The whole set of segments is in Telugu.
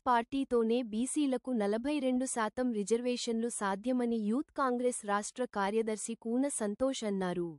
పార్టీతోనే బీసీలకు 42% రిజర్వేషన్లు సాధ్యమని యూత్ కాంగ్రెస్ రాష్ట్ర కార్యదర్శి కూన సంతోష్ అన్నారు.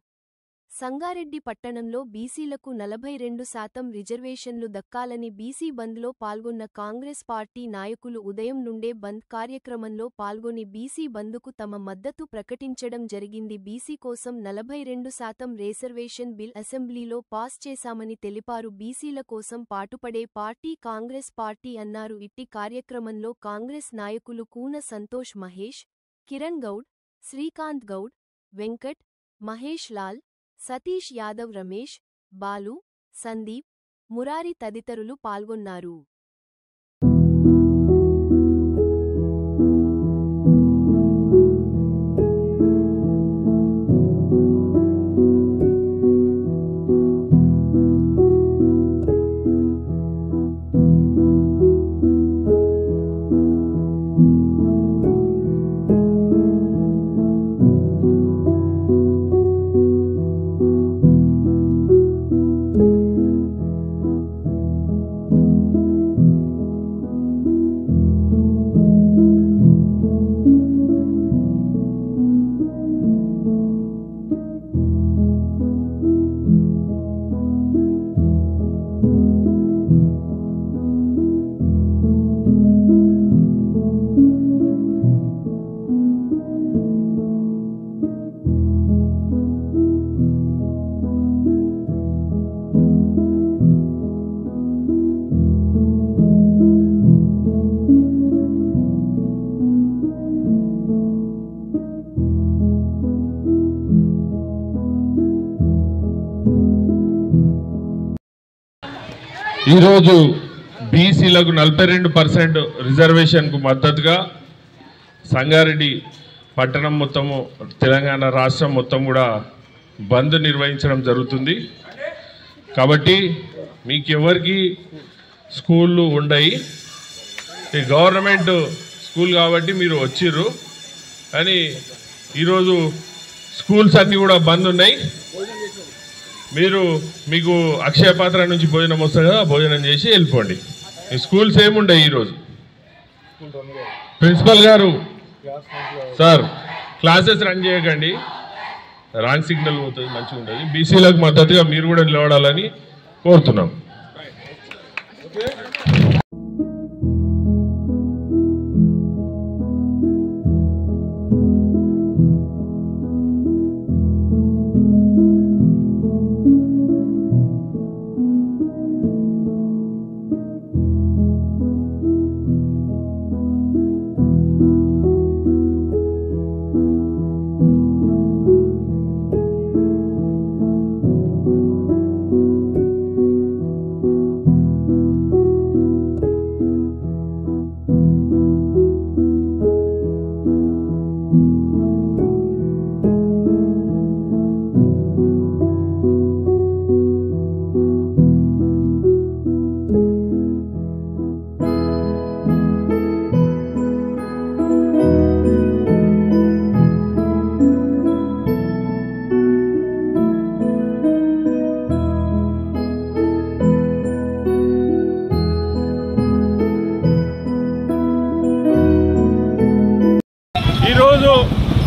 సంగారెడ్డి పట్టణంలో బీసీలకు 42% రిజర్వేషన్లు దక్కాలని బీసీ బంద్లో పాల్గొన్న కాంగ్రెస్ పార్టీ నాయకులు ఉదయం నుండే బంద్ కార్యక్రమంలో పాల్గొని బీసీ బంద్కు తమ మద్దతు ప్రకటించడం జరిగింది. బీసీ కోసం 42% రిజర్వేషన్ బిల్ అసెంబ్లీలో పాస్ చేశామని తెలిపారు. బీసీల కోసం పాటుపడే పార్టీ కాంగ్రెస్ పార్టీ అన్నారు. ఇట్టి కార్యక్రమంలో కాంగ్రెస్ నాయకులు కూన సంతోష్, మహేష్, కిరణ్ గౌడ్, శ్రీకాంత్ గౌడ్, వెంకట్, మహేష్ లాల్, సతీష్ యాదవ్, రమేష్, బాలు, సందీప్, మురారి తదితరులు పాల్గొన్నారు. ఈరోజు బీసీలకు 42% రిజర్వేషన్కు మద్దతుగా సంగారెడ్డి పట్టణం మొత్తము, తెలంగాణ రాష్ట్రం మొత్తం కూడా బంద్ నిర్వహించడం జరుగుతుంది. కాబట్టి మీకు ఎవరికి స్కూళ్ళు ఉండయి, గవర్నమెంట్ స్కూల్ కాబట్టి మీరు వచ్చిర్రు. కానీ ఈరోజు స్కూల్స్ అన్నీ కూడా బంద్ ఉన్నాయి. మీకు అక్షయ పాత్ర నుంచి భోజనం వస్తుంది కదా, భోజనం చేసి వెళ్ళిపోండి. మీ స్కూల్స్ ఏముండయి ఈరోజు. ప్రిన్సిపల్ గారు, సార్ క్లాసెస్ రన్ చేయకండి, రాంగ్ సిగ్నల్ పోతుంది, మంచిగా ఉంటుంది. బీసీలకు మద్దతుగా మీరు కూడా నిలబడాలని కోరుతున్నాం. ఈరోజు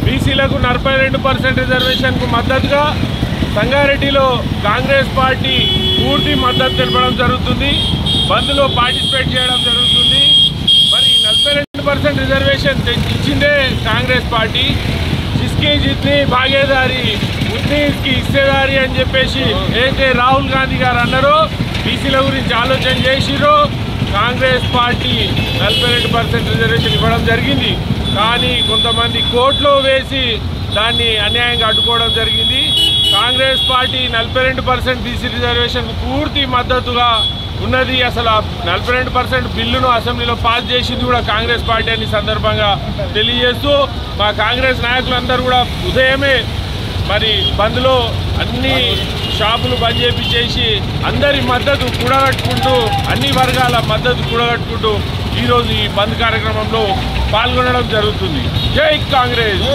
బీసీలకు 42% రిజర్వేషన్కు మద్దతుగా సంగారెడ్డిలో కాంగ్రెస్ పార్టీ పూర్తి మద్దతు తెలపడం జరుగుతుంది. బంద్లో పార్టిసిపేట్ చేయడం జరుగుతుంది. మరి 42% రిజర్వేషన్ ఇచ్చిందే కాంగ్రెస్ పార్టీ. జిస్కి జిత్ని భాగేదారి ఉత్ని ఇస్కి హిస్సేదారి అని చెప్పేసి ఏదైతే రాహుల్ గాంధీ గారు అన్నారో, బీసీల గురించి ఆలోచన చేసిరో, కాంగ్రెస్ పార్టీ 42% రిజర్వేషన్ ఇవ్వడం జరిగింది. కానీ కొంతమంది కోర్టులో వేసి దాన్ని అన్యాయంగా అడ్డుకోవడం జరిగింది. కాంగ్రెస్ పార్టీ 42% బీసీ రిజర్వేషన్కు పూర్తి మద్దతుగా ఉన్నది. అసలు 42% బిల్లును అసెంబ్లీలో పాస్ చేసింది కూడా కాంగ్రెస్ పార్టీ అని సందర్భంగా తెలియజేస్తూ, మా కాంగ్రెస్ నాయకులందరూ కూడా ఉదయమే మరి బంద్లో అన్ని షాపులు బంద్ చేపించేసి అందరి మద్దతు కూడగట్టుకుంటూ, అన్ని వర్గాల మద్దతు కూడగట్టుకుంటూ ఈరోజు ఈ బంద్ కార్యక్రమంలో పాల్గొనడం జరుగుతుంది. జై కాంగ్రెస్.